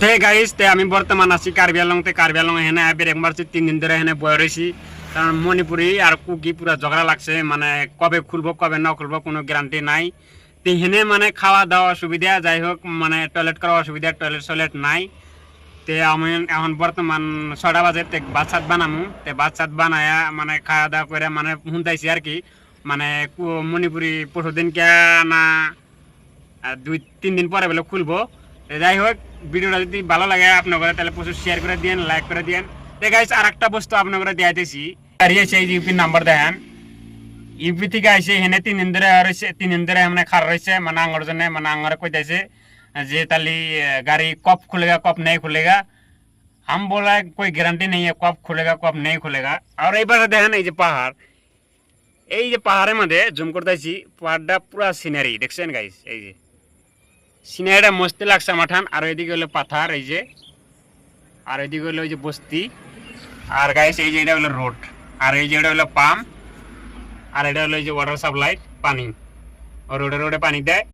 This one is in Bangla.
তে গাইস তে আমি বর্তমান আছি কার্বি আংলং এখানে আবির একবার 3 দিন ধরে এখানে বয়ে রয়েছি। কারণ মণিপুরি আর কুকি পুরা ঝগড়া লাগছে, মানে কবে খুলবো কবে না খুলবো কোনো গ্যারান্টি নাই। তো এখানে মানে খাওয়া দাওয়া অসুবিধা, যাই হোক মানে টয়লেট করা অসুবিধা, টয়লেট নাই। তে আমি এখন বর্তমান 6টা বাজে তে ভাত সাত বানামু, তে ভাত সাত বানায়া মানে খাওয়া দাওয়া করে মানে শুনতাইছি আর কি, মানে মণিপুরি পরশুদিন কে না 2-3 দিন পরে বলে খুলবো। যাই হোক ভিডিওটা যদি ভালো লাগে আপনারা তাহলে প্রচুর শেয়ার করে দিন, লাইক করে দিন। তো গাইস আর একটা বস্তু আপনারা দেখাইতেছি, গাড়ি এসে এই ইউপির নাম্বার দেখেন, ইউপি থেকে আইসে এখানে 3 দিন ধরে রয়েছে, 3 দিন ধরে মানে খার রয়েছে, মানে আঙ্গর জন্য মানে আঙ্গরে কইতেছে যে তালি गाड़ी कब खुलेगा कब नहीं खुलेगा। हम बोला कोई गारंटी नहीं है कब खुलेगा कब नहीं खुलेगा। और এই পাশে দেখেন এই যে পাহাড়, এই যে পাহাড়ের মধ্যে জুম করতেছি, পাহাড়টা পুরা সিনারি দেখছেন গাইস, এই যে সিনারিটা মস্তি লাগছে মাঠান। আর এদিকে হলো পাথার, এই যে আর এদিকে হলো ওই যে বস্তি। আর গাইস এই যে এটা হলো রোড, আর এই যে এটা হলো পাম্প, আর এটা হলো এই যে ওয়াটার সাপ্লাই পানি, আর রোডে পানি দেয়।